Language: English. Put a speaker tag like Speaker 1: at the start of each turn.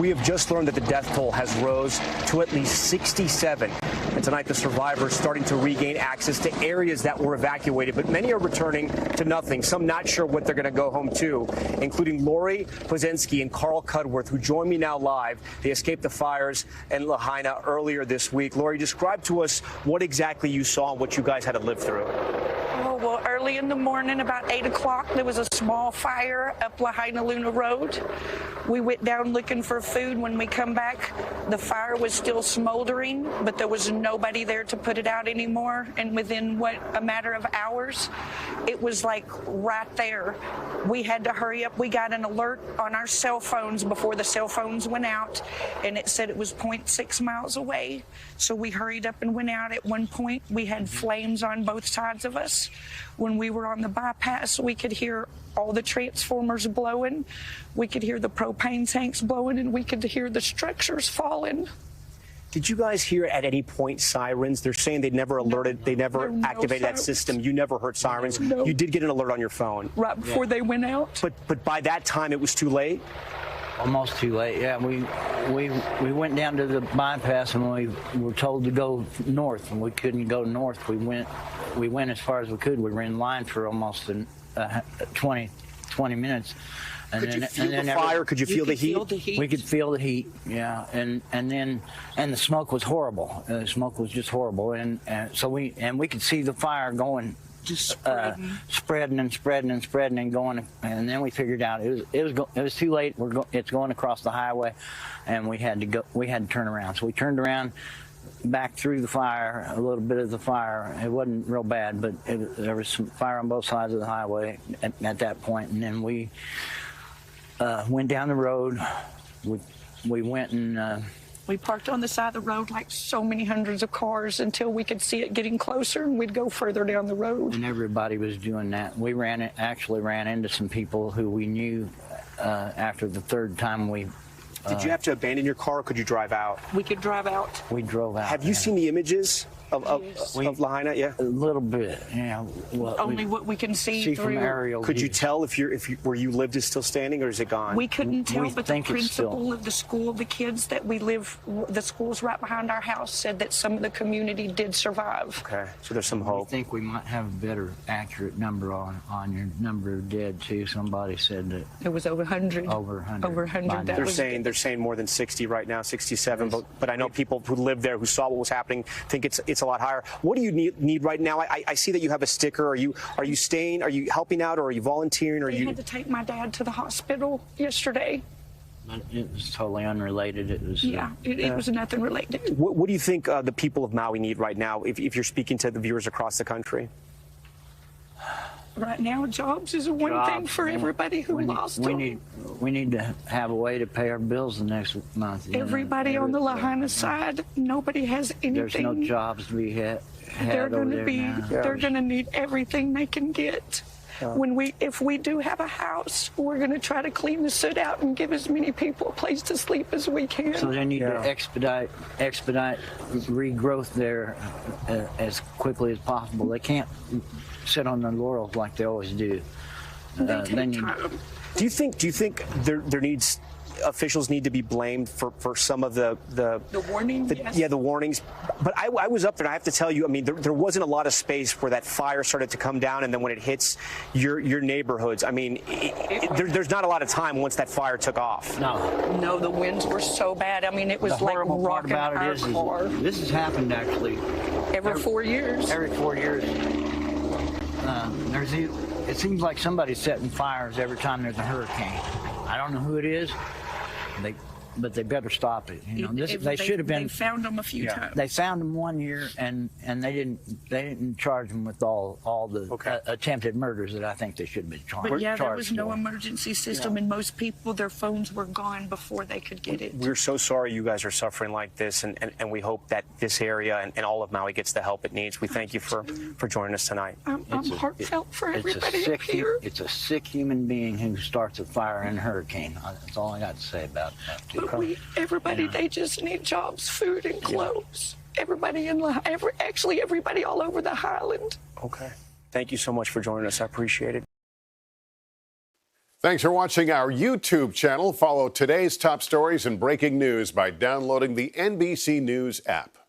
Speaker 1: We have just learned that the death toll has rose to at least 67. And tonight, the survivors starting to regain access to areas that were evacuated, but many are returning to nothing, some not sure what they're going to go home to, including Lori Pozensky and Carl Cudworth, who join me now live. They escaped the fires in Lahaina earlier this week. Lori, describe to us what exactly you saw and what you guys had to live through.
Speaker 2: Oh, well, early in the morning, about 8 o'clock, there was a small fire up Lahaina Luna Road. We went down looking for food. When we come back, the fire was still smoldering, but there was nobody there to put it out anymore. And within, a matter of hours, it was like right there. We had to hurry up. We got an alert on our cell phones before the cell phones went out, and it said it was 0.6 miles away. So we hurried up and went out. At one point, we had flames on both sides of us. When we were on the bypass, we could hear all the transformers blowing. We could hear the propane tanks blowing, and we could hear the structures falling.
Speaker 1: Did you guys hear at any point sirens? They're saying they never alerted, they never activated that system. You never heard sirens.
Speaker 2: No.
Speaker 1: You did get an alert on your phone.
Speaker 2: Right before they went out.
Speaker 1: But by that time, it was too late?
Speaker 3: Almost too late, yeah. We went down to the bypass and we were told to go north, and we couldn't go north. We went as far as we could. We were in line for almost 20 minutes. And
Speaker 1: could you feel the fire? Could you feel the heat?
Speaker 3: We could feel the heat, yeah. And the smoke was horrible. The smoke was just horrible, and so we could see the fire going. Just spreading and going, and then we figured out it was too late. It's going across the highway, and we had to turn around. So we turned around, back through the fire, a little bit of the fire. It wasn't real bad, but there was some fire on both sides of the highway at that point. And then we went down the road. We went and.
Speaker 2: We parked on the side of the road like so many hundreds of cars until we could see it getting closer, and we'd go further down the road.
Speaker 3: And everybody was doing that. We actually ran into some people who we knew after the third time we...
Speaker 1: Did you have to abandon your car, or could you drive out?
Speaker 2: We could drive out.
Speaker 3: We drove out.
Speaker 1: Have you seen the images of Lahaina? Yeah,
Speaker 3: a little bit. Yeah.
Speaker 2: Only what we can see through.
Speaker 3: From aerial
Speaker 1: Could
Speaker 3: view.
Speaker 1: you tell if where you lived is still standing, or is it gone?
Speaker 2: We couldn't tell, but the principal
Speaker 3: still.
Speaker 2: of the school, the kids that we live, the school's right behind our house, said that some of the community did survive.
Speaker 1: Okay, so there's some hope.
Speaker 3: I think we might have a better accurate number on your number of dead too. Somebody said that
Speaker 2: it was over 100.
Speaker 3: Over 100.
Speaker 2: Over 100.
Speaker 1: They're saying more than 60 right now, 67. But I know people who lived there, who saw what was happening, think it's a lot higher. What do you need right now? I see that you have a sticker. Are you staying? Are you helping out, or are you volunteering?
Speaker 2: They had to take my dad to the hospital yesterday.
Speaker 3: It was totally unrelated. It was
Speaker 2: it was nothing related.
Speaker 1: What do you think the people of Maui need right now, if you're speaking to the viewers across the country?
Speaker 2: Right now, jobs is one thing for everybody who lost them.
Speaker 3: We need to have a way to pay our bills the next month.
Speaker 2: Everybody on the Lahaina side, nobody has anything.
Speaker 3: There's no jobs to be had.
Speaker 2: They're going to need everything they can get. If we do have a house, we're going to try to clean the soot out and give as many people a place to sleep as we can.
Speaker 3: So they need to expedite regrowth there as quickly as possible. They can't sit on their laurels like they always do.
Speaker 2: They take time.
Speaker 1: Do you think officials need to be blamed for some of the
Speaker 2: warnings?
Speaker 1: Yeah, the warnings. But I was up there, and I have to tell you, I mean, there wasn't a lot of space where that fire started to come down, and then when it hits your neighborhoods, I mean, there's not a lot of time once that fire took off.
Speaker 2: No, the winds were so bad. I mean, it was like rocking our car.
Speaker 3: This has happened actually
Speaker 2: every 4 years.
Speaker 3: Every 4 years. It seems like somebody's setting fires every time there's a hurricane. I don't know who it is. But they better stop it. You know, they should have been.
Speaker 2: They found them a few times.
Speaker 3: They found them one year, and they didn't charge them with all the attempted murders that I think they should have been charged.
Speaker 2: But yeah, there was no emergency system, and most people, their phones were gone before they could get it.
Speaker 1: We're so sorry you guys are suffering like this, and we hope that this area and all of Maui gets the help it needs. We thank you for joining us tonight.
Speaker 2: I'm heartfelt for everybody up here.
Speaker 3: It's a sick human being who starts a fire in a hurricane. That's all I got to say about that.
Speaker 2: Everybody, they just need jobs, food, and clothes. Everybody everybody all over the island.
Speaker 1: Okay. Thank you so much for joining us. I appreciate it.
Speaker 4: Thanks for watching our YouTube channel. Follow today's top stories and breaking news by downloading the NBC News app.